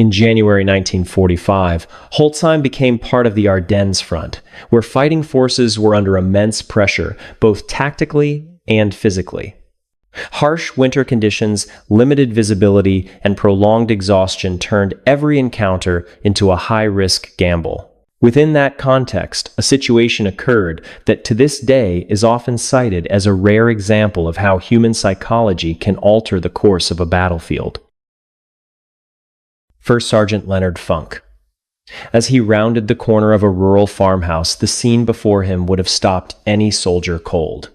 In January 1945, Holzheim became part of the Ardennes front, where fighting forces were under immense pressure, both tactically and physically. Harsh winter conditions, limited visibility, and prolonged exhaustion turned every encounter into a high-risk gamble. Within that context, a situation occurred that to this day is often cited as a rare example of how human psychology can alter the course of a battlefield. First Sergeant Leonard Funk. As he rounded the corner of a rural farmhouse, the scene before him would have stopped any soldier cold.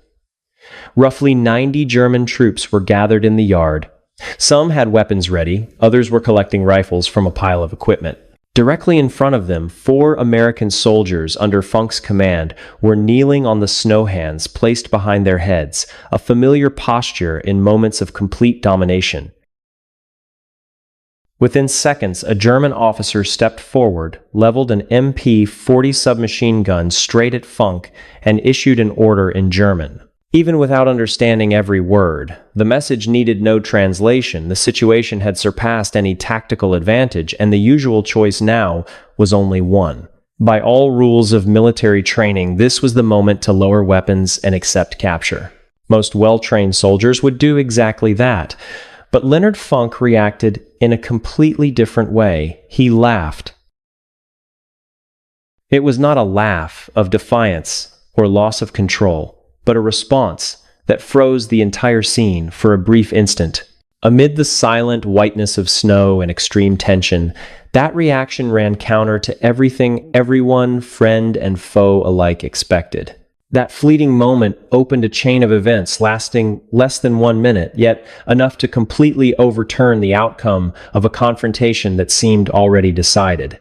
Roughly 90 German troops were gathered in the yard. Some had weapons ready, others were collecting rifles from a pile of equipment. Directly in front of them, 4 American soldiers under Funk's command were kneeling on the snow hands placed behind their heads, a familiar posture in moments of complete domination. Within seconds, a German officer stepped forward, leveled an MP-40 submachine gun straight at Funk, and issued an order in German. Even without understanding every word, the message needed no translation. The situation had surpassed any tactical advantage, and the usual choice now was only one. By all rules of military training, this was the moment to lower weapons and accept capture. Most well-trained soldiers would do exactly that. But Leonard Funk reacted in a completely different way. He laughed. It was not a laugh of defiance or loss of control, but a response that froze the entire scene for a brief instant. Amid the silent whiteness of snow and extreme tension, that reaction ran counter to everything everyone, friend and foe alike, expected. That fleeting moment opened a chain of events lasting less than 1 minute, yet enough to completely overturn the outcome of a confrontation that seemed already decided.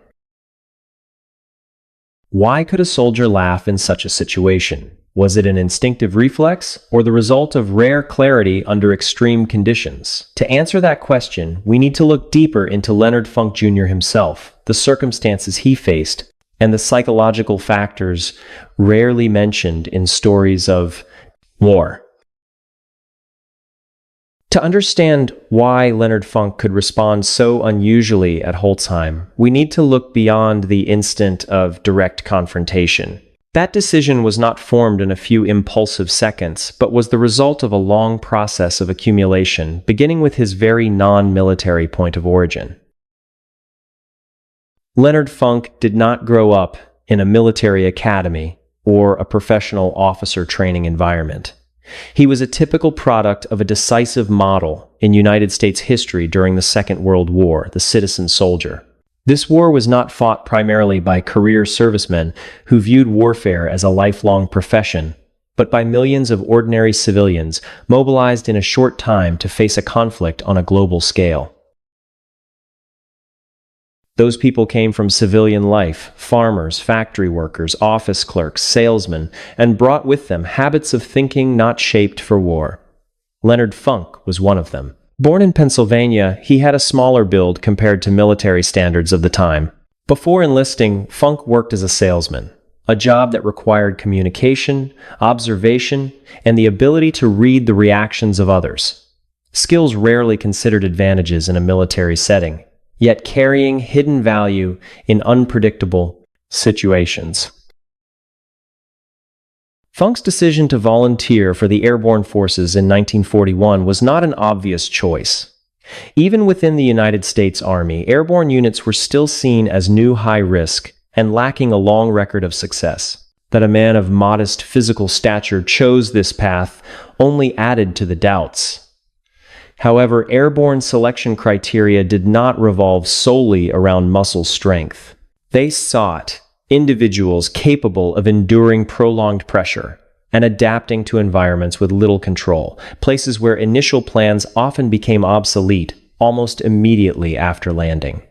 Why could a soldier laugh in such a situation? Was it an instinctive reflex, or the result of rare clarity under extreme conditions? To answer that question, we need to look deeper into Leonard Funk Jr. himself, the circumstances he faced, and the psychological factors rarely mentioned in stories of war. To understand why Leonard Funk could respond so unusually at Holzheim, we need to look beyond the instant of direct confrontation. That decision was not formed in a few impulsive seconds, but was the result of a long process of accumulation, beginning with his very non-military point of origin. Leonard Funk did not grow up in a military academy or a professional officer training environment. He was a typical product of a decisive model in United States history during the Second World War, the citizen soldier. This war was not fought primarily by career servicemen who viewed warfare as a lifelong profession, but by millions of ordinary civilians mobilized in a short time to face a conflict on a global scale. Those people came from civilian life, farmers, factory workers, office clerks, salesmen, and brought with them habits of thinking not shaped for war. Leonard Funk was one of them. Born in Pennsylvania, he had a smaller build compared to military standards of the time. Before enlisting, Funk worked as a salesman, a job that required communication, observation, and the ability to read the reactions of others. Skills rarely considered advantages in a military setting, yet carrying hidden value in unpredictable situations. Funk's decision to volunteer for the airborne forces in 1941 was not an obvious choice. Even within the United States Army, airborne units were still seen as new high risk and lacking a long record of success. That a man of modest physical stature chose this path only added to the doubts. However, airborne selection criteria did not revolve solely around muscle strength. They sought individuals capable of enduring prolonged pressure and adapting to environments with little control, places where initial plans often became obsolete almost immediately after landing.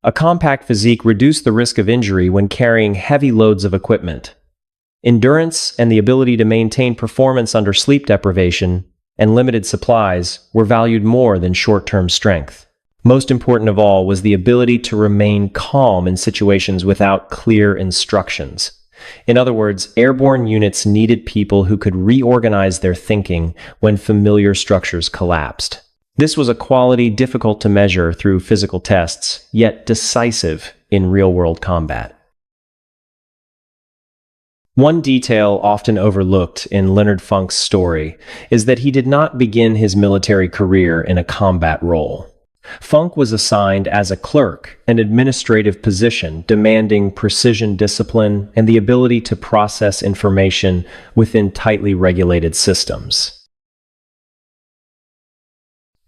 A compact physique reduced the risk of injury when carrying heavy loads of equipment. Endurance and the ability to maintain performance under sleep deprivation and limited supplies were valued more than short-term strength. Most important of all was the ability to remain calm in situations without clear instructions. In other words, airborne units needed people who could reorganize their thinking when familiar structures collapsed. This was a quality difficult to measure through physical tests, yet decisive in real-world combat. One detail often overlooked in Leonard Funk's story is that he did not begin his military career in a combat role. Funk was assigned as a clerk, an administrative position demanding precision discipline and the ability to process information within tightly regulated systems.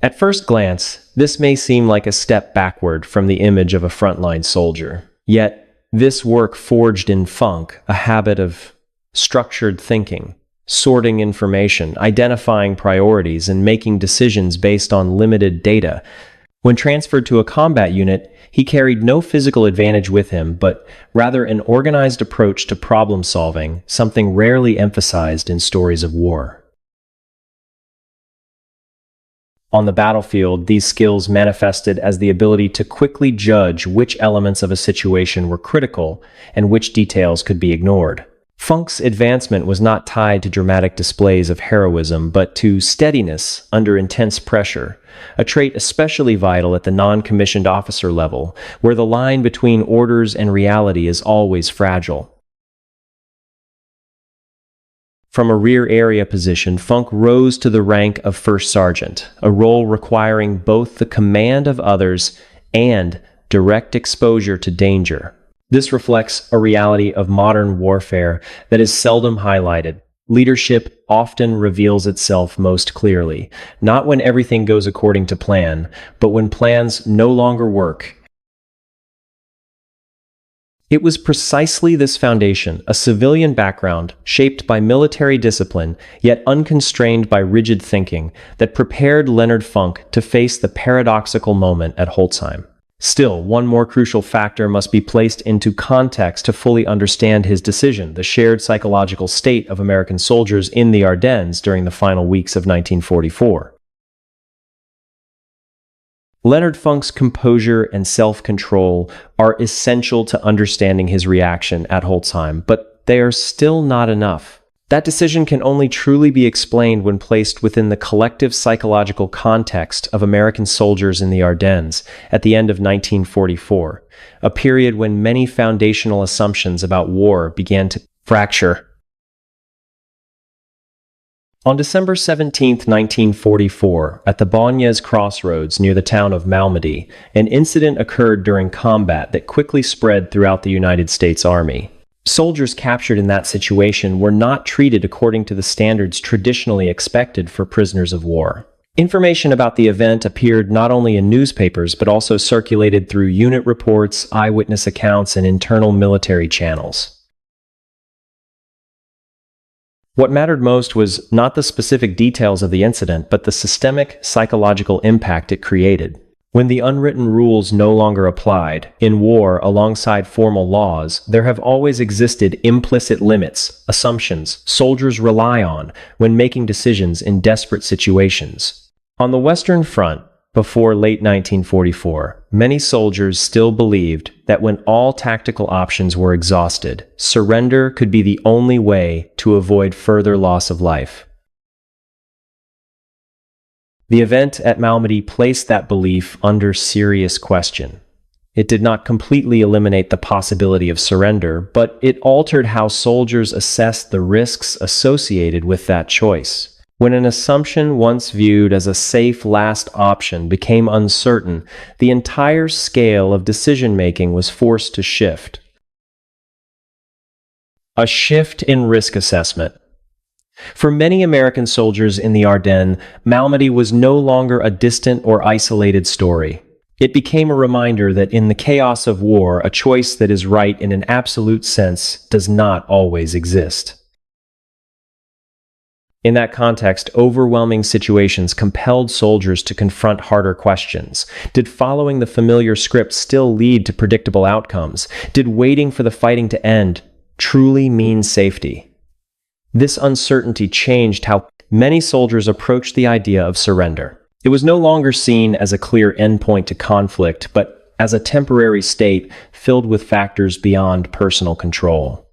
At first glance, this may seem like a step backward from the image of a frontline soldier. Yet, this work forged in Funk a habit of structured thinking, sorting information, identifying priorities, and making decisions based on limited data. When transferred to a combat unit, he carried no physical advantage with him, but rather an organized approach to problem solving, something rarely emphasized in stories of war. On the battlefield, these skills manifested as the ability to quickly judge which elements of a situation were critical and which details could be ignored. Funk's advancement was not tied to dramatic displays of heroism, but to steadiness under intense pressure, a trait especially vital at the non-commissioned officer level, where the line between orders and reality is always fragile. From a rear area position, Funk rose to the rank of first sergeant, a role requiring both the command of others and direct exposure to danger. This reflects a reality of modern warfare that is seldom highlighted. Leadership often reveals itself most clearly, not when everything goes according to plan, but when plans no longer work. It was precisely this foundation, a civilian background shaped by military discipline, yet unconstrained by rigid thinking, that prepared Leonard Funk to face the paradoxical moment at Holzheim. Still, one more crucial factor must be placed into context to fully understand his decision: the shared psychological state of American soldiers in the Ardennes during the final weeks of 1944. Leonard Funk's composure and self-control are essential to understanding his reaction at Holzheim, but they are still not enough. That decision can only truly be explained when placed within the collective psychological context of American soldiers in the Ardennes at the end of 1944, a period when many foundational assumptions about war began to fracture. On December 17, 1944, at the Bagnères crossroads near the town of Malmedy, an incident occurred during combat that quickly spread throughout the United States Army. Soldiers captured in that situation were not treated according to the standards traditionally expected for prisoners of war. Information about the event appeared not only in newspapers but also circulated through unit reports, eyewitness accounts, and internal military channels. What mattered most was not the specific details of the incident, but the systemic psychological impact it created. When the unwritten rules no longer applied, in war alongside formal laws, there have always existed implicit limits, assumptions soldiers rely on when making decisions in desperate situations. On the Western Front, before late 1944, many soldiers still believed that when all tactical options were exhausted, surrender could be the only way to avoid further loss of life. The event at Malmedy placed that belief under serious question. It did not completely eliminate the possibility of surrender, but it altered how soldiers assessed the risks associated with that choice. When an assumption once viewed as a safe last option became uncertain, the entire scale of decision-making was forced to shift. A shift in risk assessment. For many American soldiers in the Ardennes, Malmedy was no longer a distant or isolated story. It became a reminder that in the chaos of war, a choice that is right in an absolute sense does not always exist. In that context, overwhelming situations compelled soldiers to confront harder questions. Did following the familiar script still lead to predictable outcomes? Did waiting for the fighting to end truly mean safety? This uncertainty changed how many soldiers approached the idea of surrender. It was no longer seen as a clear endpoint to conflict, but as a temporary state filled with factors beyond personal control.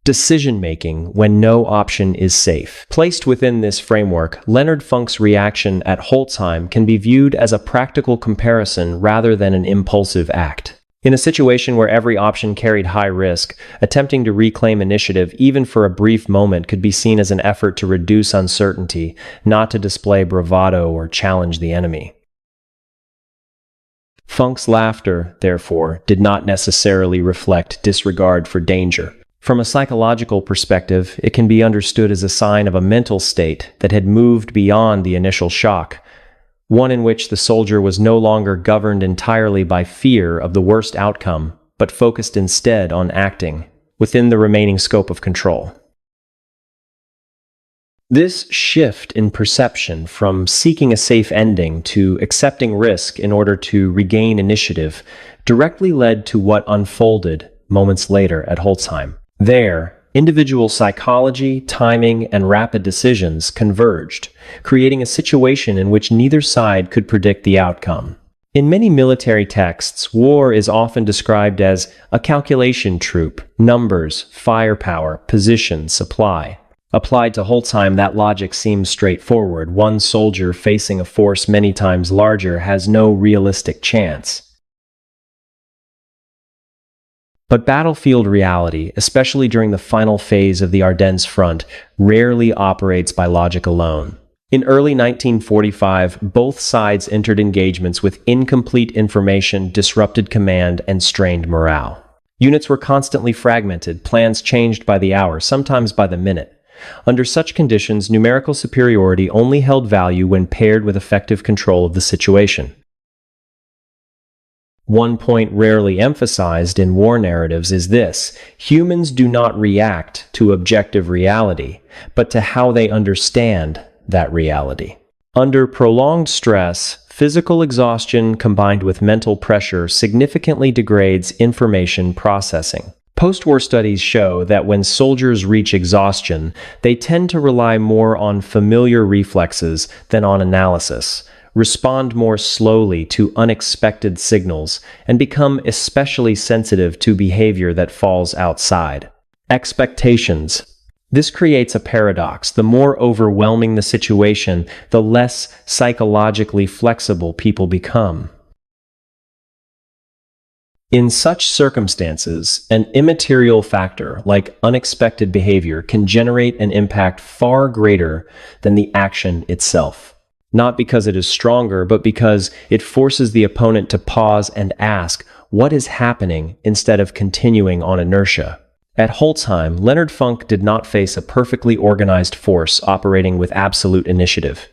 decision-making when no option is safe. Placed within this framework, Leonard Funk's reaction at Holzheim can be viewed as a practical comparison rather than an impulsive act. In a situation where every option carried high risk, attempting to reclaim initiative even for a brief moment could be seen as an effort to reduce uncertainty, not to display bravado or challenge the enemy. Funk's laughter, therefore, did not necessarily reflect disregard for danger. From a psychological perspective, it can be understood as a sign of a mental state that had moved beyond the initial shock, one in which the soldier was no longer governed entirely by fear of the worst outcome, but focused instead on acting within the remaining scope of control. This shift in perception from seeking a safe ending to accepting risk in order to regain initiative directly led to what unfolded moments later at Holzheim. There, individual psychology, timing, and rapid decisions converged, creating a situation in which neither side could predict the outcome. In many military texts, war is often described as a calculation troop: numbers, firepower, position, supply. Applied to Holzheim, that logic seems straightforward. One soldier facing a force many times larger has no realistic chance. But battlefield reality, especially during the final phase of the Ardennes front, rarely operates by logic alone. In early 1945, both sides entered engagements with incomplete information, disrupted command, and strained morale. Units were constantly fragmented, plans changed by the hour, sometimes by the minute. Under such conditions, numerical superiority only held value when paired with effective control of the situation. One point rarely emphasized in war narratives is this: humans do not react to objective reality, but to how they understand that reality. Under prolonged stress, physical exhaustion combined with mental pressure significantly degrades information processing. Post-war studies show that when soldiers reach exhaustion, they tend to rely more on familiar reflexes than on analysis, respond more slowly to unexpected signals, and become especially sensitive to behavior that falls outside expectations. This creates a paradox. The more overwhelming the situation, the less psychologically flexible people become. In such circumstances, an immaterial factor like unexpected behavior can generate an impact far greater than the action itself. Not because it is stronger, but because it forces the opponent to pause and ask, what is happening, instead of continuing on inertia. At Holzheim, Leonard Funk did not face a perfectly organized force operating with absolute initiative.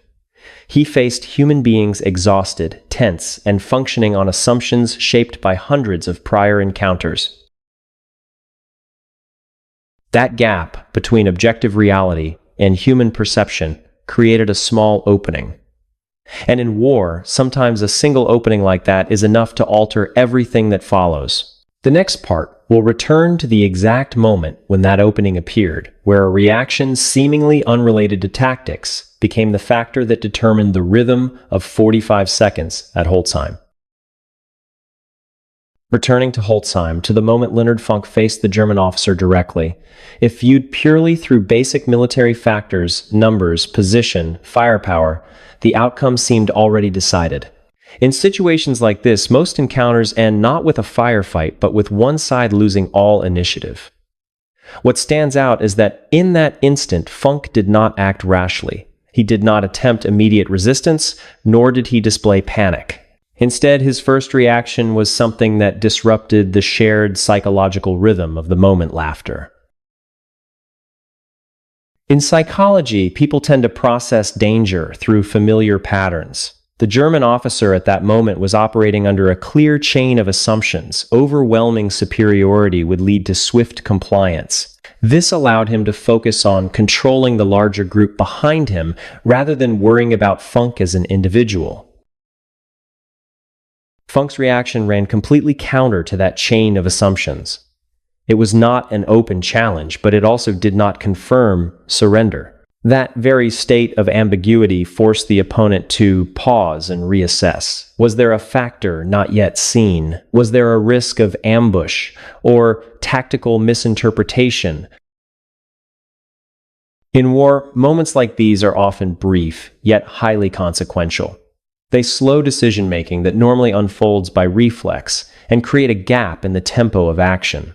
He faced human beings exhausted, tense, and functioning on assumptions shaped by hundreds of prior encounters. That gap between objective reality and human perception created a small opening. And in war, sometimes a single opening like that is enough to alter everything that follows. The next part will return to the exact moment when that opening appeared, where a reaction seemingly unrelated to tactics became the factor that determined the rhythm of 45 seconds at Holzheim. Returning to Holzheim, to the moment Leonard Funk faced the German officer directly, if viewed purely through basic military factors, numbers, position, firepower, the outcome seemed already decided. In situations like this, most encounters end not with a firefight, but with one side losing all initiative. What stands out is that in that instant, Funk did not act rashly. He did not attempt immediate resistance, nor did he display panic. Instead, his first reaction was something that disrupted the shared psychological rhythm of the moment: laughter. In psychology, people tend to process danger through familiar patterns. The German officer at that moment was operating under a clear chain of assumptions. Overwhelming superiority would lead to swift compliance. This allowed him to focus on controlling the larger group behind him rather than worrying about Funk as an individual. Funk's reaction ran completely counter to that chain of assumptions. It was not an open challenge, but it also did not confirm surrender. That very state of ambiguity forced the opponent to pause and reassess. Was there a factor not yet seen? Was there a risk of ambush or tactical misinterpretation? In war, moments like these are often brief, yet highly consequential. They slow decision-making that normally unfolds by reflex and create a gap in the tempo of action.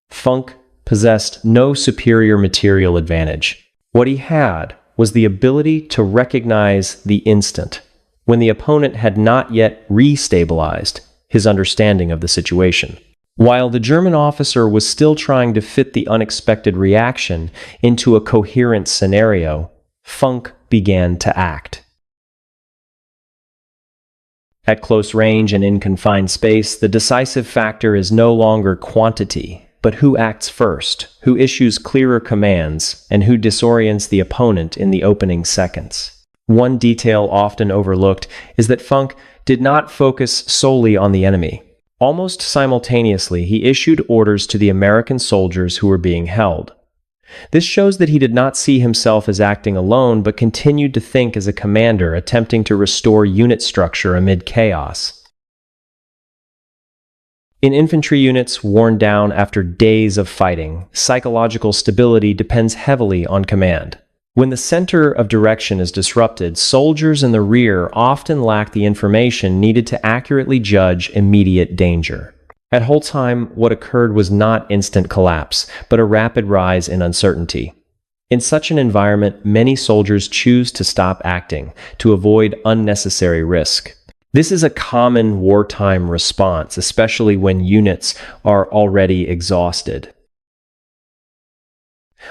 Funk possessed no superior material advantage. What he had was the ability to recognize the instant, when the opponent had not yet re-stabilized his understanding of the situation. While the German officer was still trying to fit the unexpected reaction into a coherent scenario, Funk began to act. At close range and in confined space, the decisive factor is no longer quantity, but who acts first, who issues clearer commands, and who disorients the opponent in the opening seconds. One detail often overlooked is that Funk did not focus solely on the enemy. Almost simultaneously, he issued orders to the American soldiers who were being held. This shows that he did not see himself as acting alone, but continued to think as a commander attempting to restore unit structure amid chaos. In infantry units worn down after days of fighting, psychological stability depends heavily on command. When the center of direction is disrupted, soldiers in the rear often lack the information needed to accurately judge immediate danger. At Holzheim, what occurred was not instant collapse, but a rapid rise in uncertainty. In such an environment, many soldiers choose to stop acting to avoid unnecessary risk. This is a common wartime response, especially when units are already exhausted.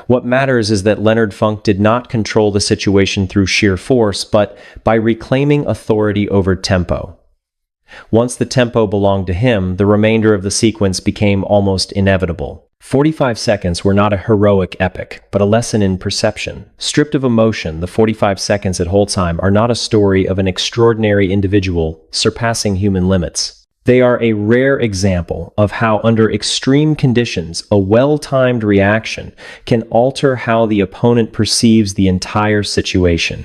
What matters is that Leonard Funk did not control the situation through sheer force, but by reclaiming authority over tempo. Once the tempo belonged to him, the remainder of the sequence became almost inevitable. 45 seconds were not a heroic epic, but a lesson in perception. Stripped of emotion, the 45 seconds at Holzheim are not a story of an extraordinary individual surpassing human limits. They are a rare example of how, under extreme conditions, a well-timed reaction can alter how the opponent perceives the entire situation.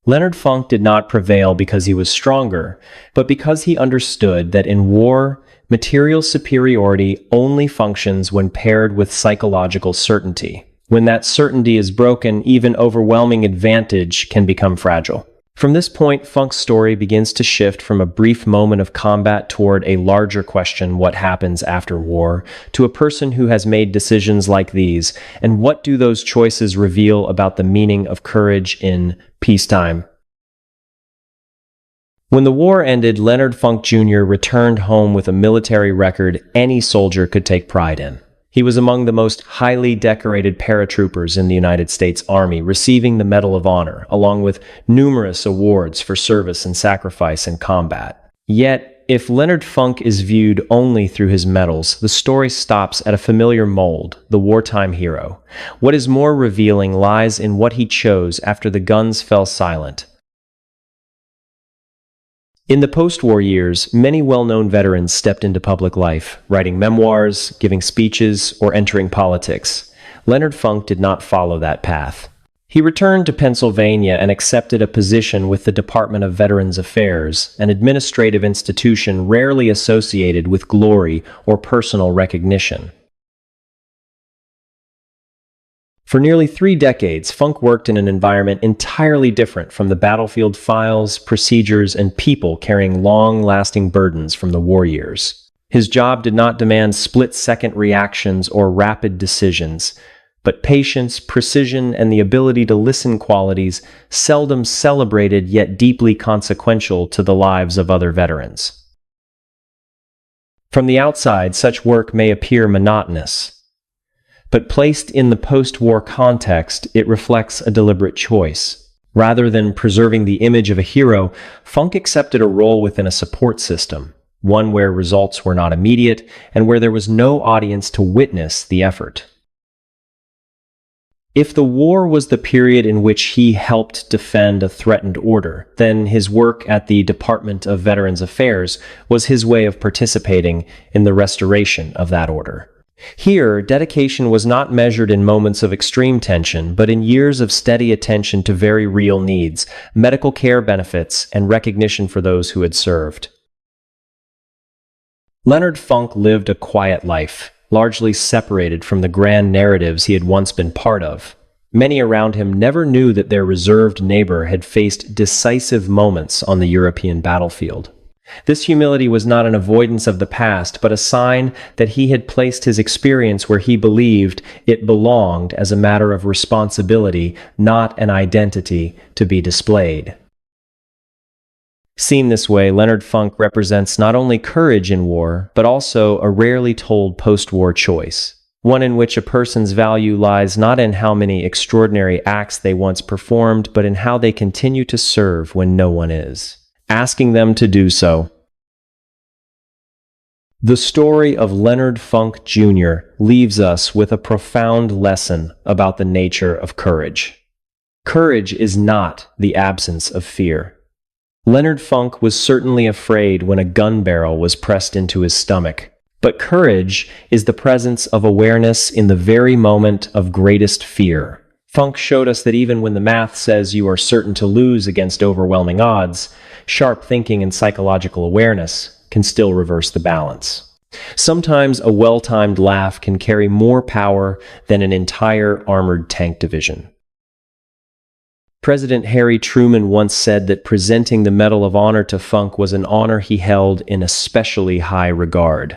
Leonard Funk did not prevail because he was stronger, but because he understood that in war, material superiority only functions when paired with psychological certainty. When that certainty is broken, even overwhelming advantage can become fragile. From this point, Funk's story begins to shift from a brief moment of combat toward a larger question, what happens after war, to a person who has made decisions like these, and what do those choices reveal about the meaning of courage in peacetime? When the war ended, Leonard Funk Jr. returned home with a military record any soldier could take pride in. He was among the most highly decorated paratroopers in the United States Army, receiving the Medal of Honor, along with numerous awards for service and sacrifice in combat. Yet, if Leonard Funk is viewed only through his medals, the story stops at a familiar mold, the wartime hero. What is more revealing lies in what he chose after the guns fell silent. In the post-war years, many well-known veterans stepped into public life, writing memoirs, giving speeches, or entering politics. Leonard Funk did not follow that path. He returned to Pennsylvania and accepted a position with the Department of Veterans Affairs, an administrative institution rarely associated with glory or personal recognition. For nearly 3 decades, Funk worked in an environment entirely different from the battlefield files, procedures, and people carrying long-lasting burdens from the war years. His job did not demand split-second reactions or rapid decisions, but patience, precision, and the ability to listen, qualities seldom celebrated yet deeply consequential to the lives of other veterans. From the outside, such work may appear monotonous, but placed in the post-war context, it reflects a deliberate choice. Rather than preserving the image of a hero, Funk accepted a role within a support system, one where results were not immediate and where there was no audience to witness the effort. If the war was the period in which he helped defend a threatened order, then his work at the Department of Veterans Affairs was his way of participating in the restoration of that order. Here, dedication was not measured in moments of extreme tension, but in years of steady attention to very real needs, medical care benefits, and recognition for those who had served. Leonard Funk lived a quiet life. largely separated from the grand narratives he had once been part of. Many around him never knew that their reserved neighbor had faced decisive moments on the European battlefield. This humility was not an avoidance of the past, but a sign that he had placed his experience where he believed it belonged as a matter of responsibility, not an identity to be displayed. Seen this way, Leonard Funk represents not only courage in war, but also a rarely told post-war choice, one in which a person's value lies not in how many extraordinary acts they once performed, but in how they continue to serve when no one is asking them to do so. The story of Leonard Funk Jr. leaves us with a profound lesson about the nature of courage. Courage is not the absence of fear. Leonard Funk was certainly afraid when a gun barrel was pressed into his stomach, but courage is the presence of awareness in the very moment of greatest fear. Funk showed us that even when the math says you are certain to lose against overwhelming odds, sharp thinking and psychological awareness can still reverse the balance. Sometimes a well-timed laugh can carry more power than an entire armored tank division. President Harry Truman once said that presenting the Medal of Honor to Funk was an honor he held in especially high regard.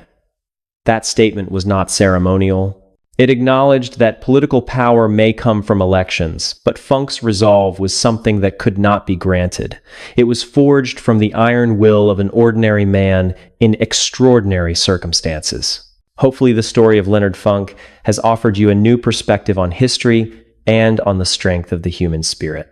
That statement was not ceremonial. It acknowledged that political power may come from elections, but Funk's resolve was something that could not be granted. It was forged from the iron will of an ordinary man in extraordinary circumstances. Hopefully, the story of Leonard Funk has offered you a new perspective on history and on the strength of the human spirit.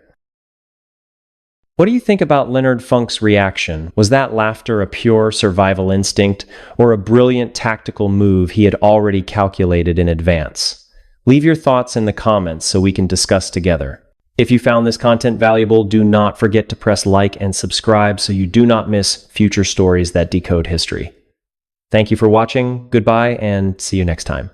What do you think about Leonard Funk's reaction? Was that laughter a pure survival instinct or a brilliant tactical move he had already calculated in advance? Leave your thoughts in the comments so we can discuss together. If you found this content valuable, do not forget to press like and subscribe so you do not miss future stories that decode history. Thank you for watching, goodbye, and see you next time.